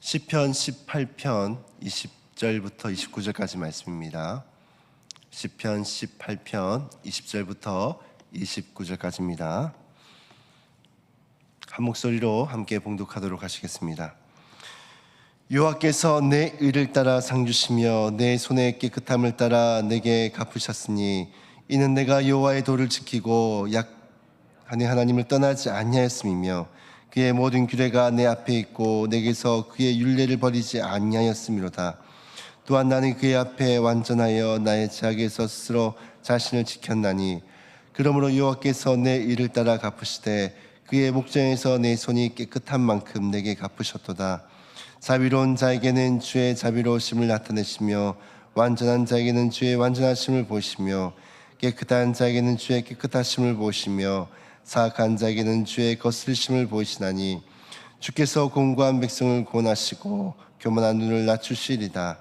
시편 18편 20절부터 29절까지 말씀입니다. 시편 18편 20절부터 29절까지입니다. 한 목소리로 함께 봉독하도록 하시겠습니다. 여호와께서 내 의를 따라 상 주시며 내 손의 깨끗함을 따라 내게 갚으셨으니 이는 내가 여호와의 도를 지키고 약하니 하나님을 떠나지 아니하였음이며 그의 모든 규례가 내 앞에 있고 내게서 그의 율례를 버리지 아니하였음이로다. 또한 나는 그의 앞에 완전하여 나의 죄악에서 스스로 자신을 지켰나니 그러므로 여호와께서 내 의를 따라 갚으시되 그의 목전에서 내 손이 깨끗한 만큼 내게 갚으셨도다. 자비로운 자에게는 주의 자비로우심을 나타내시며 완전한 자에게는 주의 완전하심을 보시며 깨끗한 자에게는 주의 깨끗하심을 보시며 사악한 자에게는 주의 거스르심을 보이시나니 주께서 공고한 백성을 구원하시고 교만한 눈을 낮추시리다.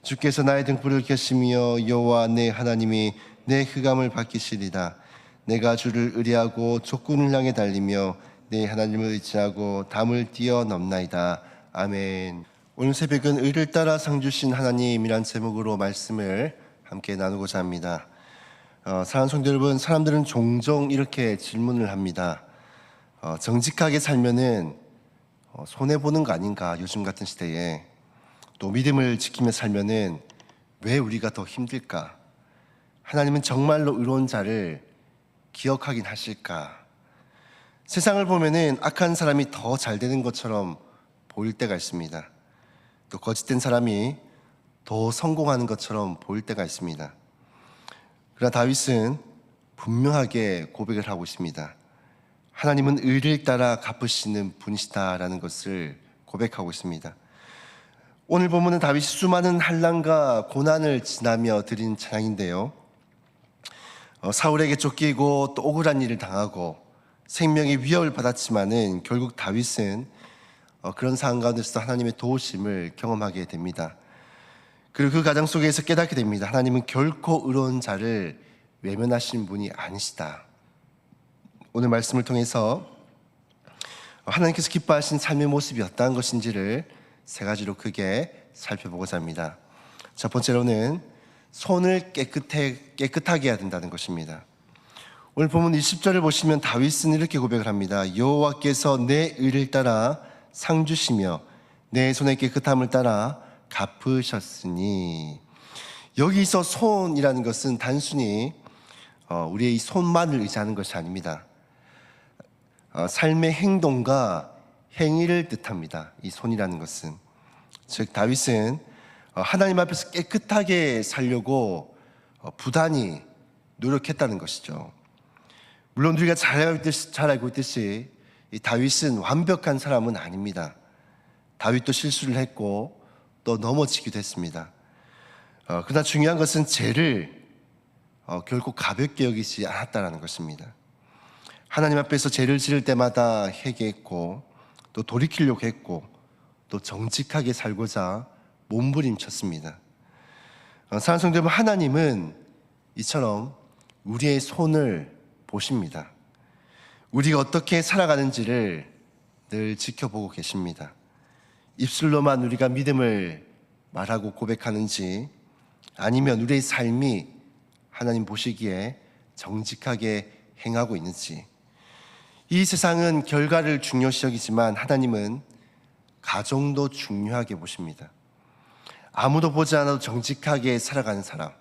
주께서 나의 등불을 켜시며 여호와 내 하나님이 내 흑암을 밝히시리다. 내가 주를 의뢰하고 족군을 향해 달리며 내 하나님을 의지하고 담을 뛰어넘나이다. 아멘. 오늘 새벽은 의를 따라 상 주신 하나님이란 제목으로 말씀을 함께 나누고자 합니다. 사랑하는 성도 여러분, 사람들은 종종 이렇게 질문을 합니다. 정직하게 살면은 손해보는 거 아닌가, 요즘 같은 시대에. 또 믿음을 지키며 살면은 왜 우리가 더 힘들까? 하나님은 정말로 의로운 자를 기억하긴 하실까? 세상을 보면은 악한 사람이 더 잘 되는 것처럼 보일 때가 있습니다. 또 거짓된 사람이 더 성공하는 것처럼 보일 때가 있습니다. 그러나 다윗은 분명하게 고백을 하고 있습니다. 하나님은 의를 따라 갚으시는 분이시다라는 것을 고백하고 있습니다. 오늘 본문은 다윗이 수많은 환난과 고난을 지나며 드린 찬양인데요. 사울에게 쫓기고 또 억울한 일을 당하고 생명의 위협을 받았지만은 결국 다윗은 그런 상황 가운데서 하나님의 도우심을 경험하게 됩니다. 그리고 그 과정 속에서 깨닫게 됩니다. 하나님은 결코 의로운 자를 외면하시는 분이 아니시다. 오늘 말씀을 통해서 하나님께서 기뻐하신 삶의 모습이 어떠한 것인지를 세 가지로 크게 살펴보고자 합니다. 첫 번째로는 손을 깨끗하게 해야 된다는 것입니다. 오늘 본문 20절을 보시면 다윗은 이렇게 고백을 합니다. 여호와께서 내 의를 따라 상 주시며 내 손의 깨끗함을 따라 갚으셨으니, 여기서 손이라는 것은 단순히 우리의 이 손만을 의지하는 것이 아닙니다. 삶의 행동과 행위를 뜻합니다. 이 손이라는 것은, 즉 다윗은 하나님 앞에서 깨끗하게 살려고 부단히 노력했다는 것이죠. 물론 우리가 잘 알고 있듯이 이 다윗은 완벽한 사람은 아닙니다. 다윗도 실수를 했고 또 넘어지기도 했습니다. 그러나 중요한 것은 죄를 결코 가볍게 여기지 않았다는 것입니다. 하나님 앞에서 죄를 지을 때마다 회개했고 또 돌이키려고 했고 또 정직하게 살고자 몸부림쳤습니다. 사랑하는 성도 여러분, 하나님은 이처럼 우리의 손을 보십니다. 우리가 어떻게 살아가는지를 늘 지켜보고 계십니다. 입술로만 우리가 믿음을 말하고 고백하는지, 아니면 우리의 삶이 하나님 보시기에 정직하게 행하고 있는지. 이 세상은 결과를 중요시 여기지만 하나님은 가정도 중요하게 보십니다. 아무도 보지 않아도 정직하게 살아가는 사람,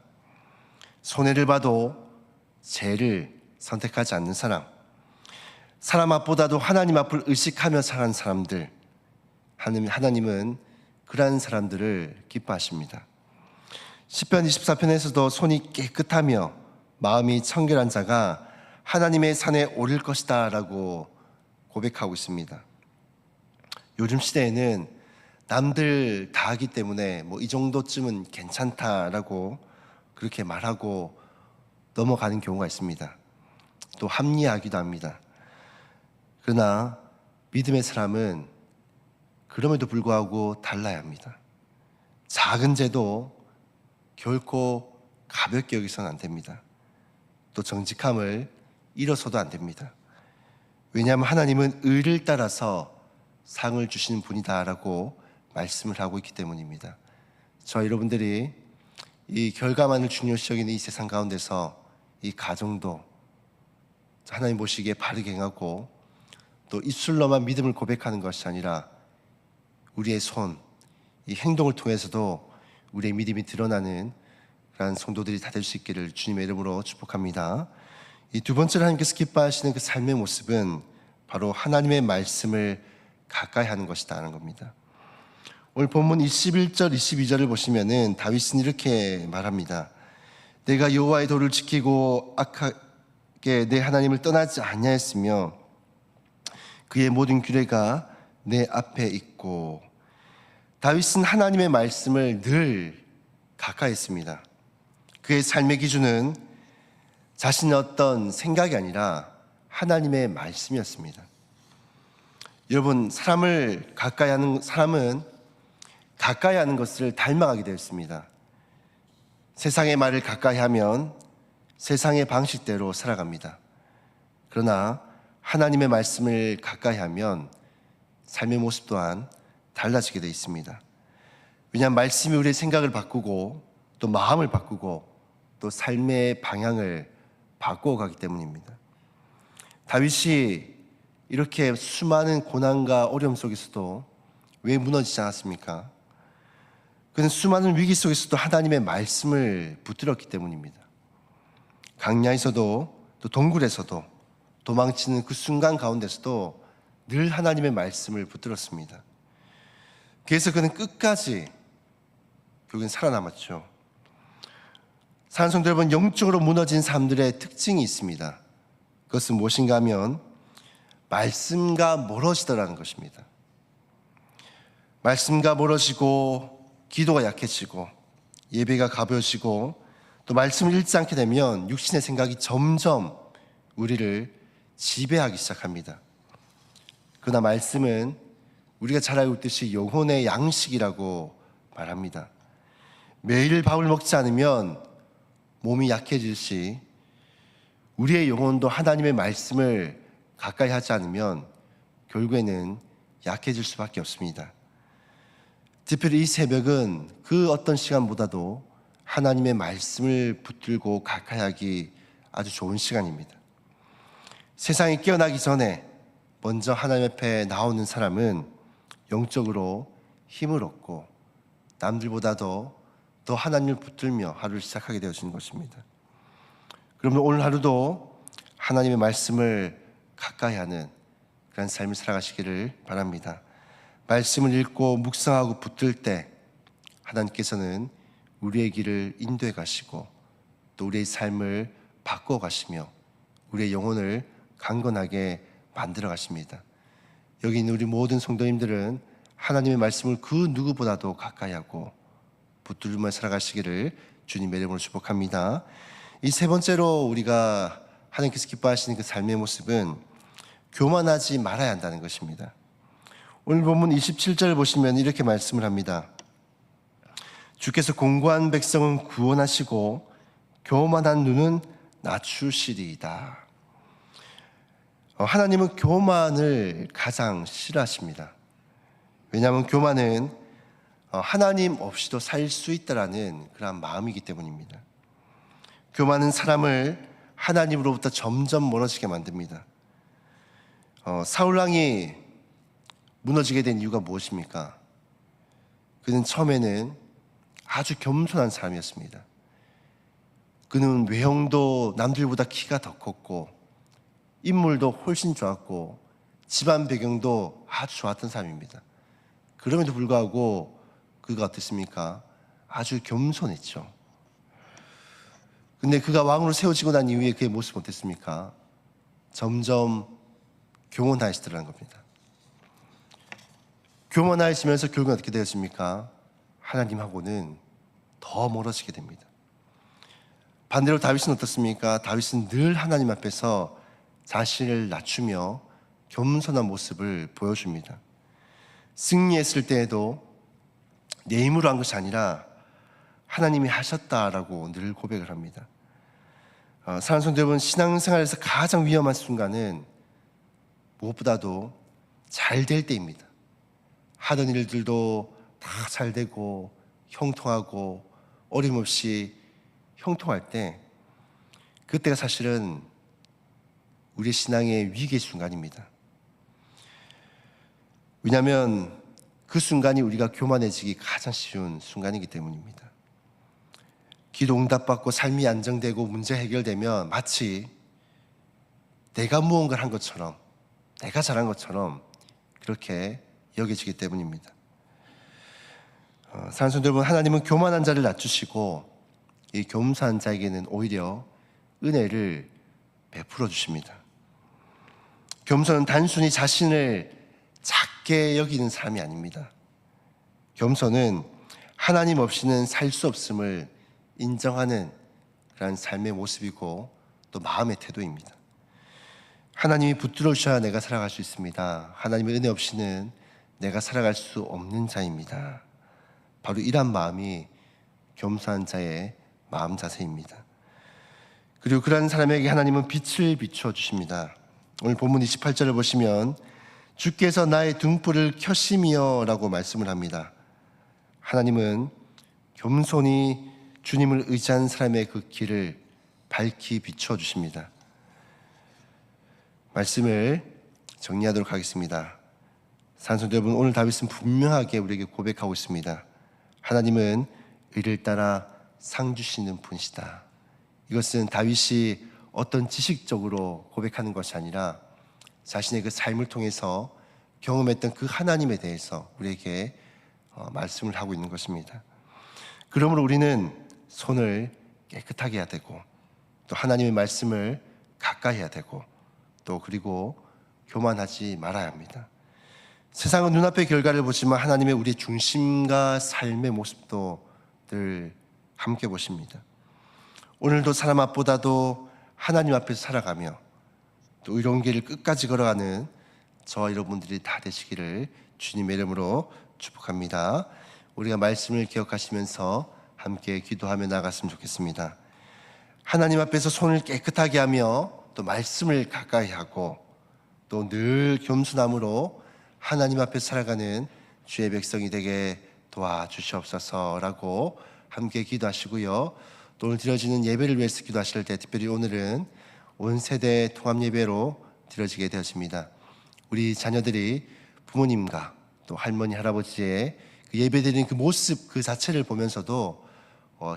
손해를 봐도 죄를 선택하지 않는 사람, 사람 앞보다도 하나님 앞을 의식하며 사는 사람들, 하나님은 그러한 사람들을 기뻐하십니다. 시편 24편에서도 손이 깨끗하며 마음이 청결한 자가 하나님의 산에 오를 것이다 라고 고백하고 있습니다. 요즘 시대에는 남들 다 하기 때문에 이 정도쯤은 괜찮다라고 그렇게 말하고 넘어가는 경우가 있습니다. 또 합리화하기도 합니다. 그러나 믿음의 사람은 그럼에도 불구하고 달라야 합니다. 작은 죄도 결코 가볍게 여기서는 안 됩니다. 또 정직함을 잃어서도 안 됩니다. 왜냐하면 하나님은 의를 따라서 상을 주시는 분이다라고 말씀을 하고 있기 때문입니다. 저 여러분들이 이 결과만을 중요시 여기는 이 세상 가운데서 이 가정도 하나님 보시기에 바르게 행하고 또 입술로만 믿음을 고백하는 것이 아니라 우리의 손, 이 행동을 통해서도 우리의 믿음이 드러나는 그런 성도들이 다 될 수 있기를 주님의 이름으로 축복합니다. 이 두 번째로 하나님께서 기뻐하시는 그 삶의 모습은 바로 하나님의 말씀을 가까이 하는 것이다라는 겁니다. 오늘 본문 21절, 22절을 보시면은 다윗은 이렇게 말합니다. 내가 여호와의 도를 지키고 악하게 내 하나님을 떠나지 아니하였으며 그의 모든 규례가 내 앞에 있고. 다윗은 하나님의 말씀을 늘 가까이 했습니다. 그의 삶의 기준은 자신의 어떤 생각이 아니라 하나님의 말씀이었습니다. 여러분, 사람은 가까이 하는 것을 닮아가게 되었습니다. 세상의 말을 가까이 하면 세상의 방식대로 살아갑니다. 그러나 하나님의 말씀을 가까이 하면 삶의 모습 또한 달라지게 되어 있습니다. 왜냐하면 말씀이 우리의 생각을 바꾸고 또 마음을 바꾸고 또 삶의 방향을 바꾸어 가기 때문입니다. 다윗이 이렇게 수많은 고난과 어려움 속에서도 왜 무너지지 않았습니까? 그는 수많은 위기 속에서도 하나님의 말씀을 붙들었기 때문입니다. 강야에서도 또 동굴에서도 도망치는 그 순간 가운데서도 늘 하나님의 말씀을 붙들었습니다. 그래서 그는 끝까지 결국엔 살아남았죠. 사랑하는 성도 여러분, 영적으로 무너진 사람들의 특징이 있습니다. 그것은 무엇인가 하면 말씀과 멀어지더라는 것입니다. 말씀과 멀어지고 기도가 약해지고 예배가 가벼워지고 또 말씀을 읽지 않게 되면 육신의 생각이 점점 우리를 지배하기 시작합니다. 그러나 말씀은 우리가 잘 알고 있듯이 영혼의 양식이라고 말합니다. 매일 밥을 먹지 않으면 몸이 약해지듯이 우리의 영혼도 하나님의 말씀을 가까이 하지 않으면 결국에는 약해질 수밖에 없습니다. 특별히 이 새벽은 그 어떤 시간보다도 하나님의 말씀을 붙들고 가까이 하기 아주 좋은 시간입니다. 세상이 깨어나기 전에 먼저 하나님 앞에 나오는 사람은 영적으로 힘을 얻고 남들보다도 더 하나님을 붙들며 하루를 시작하게 되어지는 것입니다. 그러면 오늘 하루도 하나님의 말씀을 가까이 하는 그런 삶을 살아가시기를 바랍니다. 말씀을 읽고 묵상하고 붙들 때 하나님께서는 우리의 길을 인도해 가시고 또 우리의 삶을 바꿔 가시며 우리의 영혼을 강건하게 만들어 가십니다. 여기 있는 우리 모든 성도님들은 하나님의 말씀을 그 누구보다도 가까이 하고 붙들며 살아가시기를 주님의 이름으로 축복합니다. 이 세 번째로 우리가 하나님께서 기뻐하시는 그 삶의 모습은 교만하지 말아야 한다는 것입니다. 오늘 본문 27절 보시면 이렇게 말씀을 합니다. 주께서 공고한 백성은 구원하시고 교만한 눈은 낮추시리이다. 하나님은 교만을 가장 싫어하십니다. 왜냐하면 교만은 하나님 없이도 살 수 있다라는 그런 마음이기 때문입니다. 교만은 사람을 하나님으로부터 점점 멀어지게 만듭니다. 사울왕이 무너지게 된 이유가 무엇입니까? 그는 처음에는 아주 겸손한 사람이었습니다. 그는 외형도 남들보다 키가 더 컸고 인물도 훨씬 좋았고 집안 배경도 아주 좋았던 사람입니다. 그럼에도 불구하고 그가 어땠습니까? 아주 겸손했죠. 근데 그가 왕으로 세워지고 난 이후에 그의 모습은 어땠습니까? 점점 교만하시더라는 겁니다. 교만하시면서 결국은 어떻게 되었습니까? 하나님하고는 더 멀어지게 됩니다. 반대로 다윗은 어떻습니까? 다윗은 늘 하나님 앞에서 자신을 낮추며 겸손한 모습을 보여줍니다. 승리했을 때에도 내 힘으로 한 것이 아니라 하나님이 하셨다라고 늘 고백을 합니다. 사랑하는 성도 여러분, 신앙생활에서 가장 위험한 순간은 무엇보다도 잘 될 때입니다. 하던 일들도 다 잘 되고 형통하고 어림없이 형통할 때, 그때가 사실은 우리 신앙의 위기의 순간입니다. 왜냐하면 그 순간이 우리가 교만해지기 가장 쉬운 순간이기 때문입니다. 기도 응답받고 삶이 안정되고 문제 해결되면 마치 내가 무언가를 한 것처럼, 내가 잘한 것처럼 그렇게 여겨지기 때문입니다. 사랑하는 성도 여러분, 하나님은 교만한 자를 낮추시고 이 겸손한 자에게는 오히려 은혜를 베풀어 주십니다. 겸손은 단순히 자신을 작게 여기는 사람이 아닙니다. 겸손은 하나님 없이는 살 수 없음을 인정하는 그런 삶의 모습이고 또 마음의 태도입니다. 하나님이 붙들어 주셔야 내가 살아갈 수 있습니다. 하나님의 은혜 없이는 내가 살아갈 수 없는 자입니다. 바로 이런 마음이 겸손한 자의 마음 자세입니다. 그리고 그런 사람에게 하나님은 빛을 비추어 주십니다. 오늘 본문 28절을 보시면 주께서 나의 등불을 켜시며 라고 말씀을 합니다. 하나님은 겸손히 주님을 의지한 사람의 그 길을 밝히 비추어 주십니다. 말씀을 정리하도록 하겠습니다. 산성도 여러분, 오늘 다윗은 분명하게 우리에게 고백하고 있습니다. 하나님은 의를 따라 상 주시는 분이시다. 이것은 다윗이 어떤 지식적으로 고백하는 것이 아니라 자신의 그 삶을 통해서 경험했던 그 하나님에 대해서 우리에게 말씀을 하고 있는 것입니다. 그러므로 우리는 손을 깨끗하게 해야 되고 또 하나님의 말씀을 가까이 해야 되고 또 그리고 교만하지 말아야 합니다. 세상은 눈앞의 결과를 보지만 하나님의 우리의 중심과 삶의 모습도 늘 함께 보십니다. 오늘도 사람 앞보다도 하나님 앞에서 살아가며 또 의로운 길을 끝까지 걸어가는 저와 여러분들이 다 되시기를 주님의 이름으로 축복합니다. 우리가 말씀을 기억하시면서 함께 기도하며 나갔으면 좋겠습니다. 하나님 앞에서 손을 깨끗하게 하며 또 말씀을 가까이 하고 또 늘 겸손함으로 하나님 앞에 살아가는 주의 백성이 되게 도와주시옵소서라고 함께 기도하시고요. 또 오늘 드려지는 예배를 위해서 기도하실 때 특별히 오늘은 온 세대 통합 예배로 드려지게 되었습니다. 우리 자녀들이 부모님과 또 할머니 할아버지의 그 예배드리는 그 모습 그 자체를 보면서도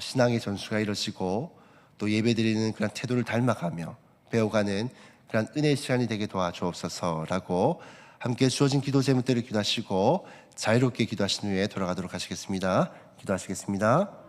신앙의 전수가 이루어지고 또 예배드리는 그런 태도를 닮아가며 배워가는 그런 은혜의 시간이 되게 도와주옵소서라고 함께 주어진 기도 제목대로 기도하시고 자유롭게 기도하신 후에 돌아가도록 하시겠습니다. 기도하시겠습니다.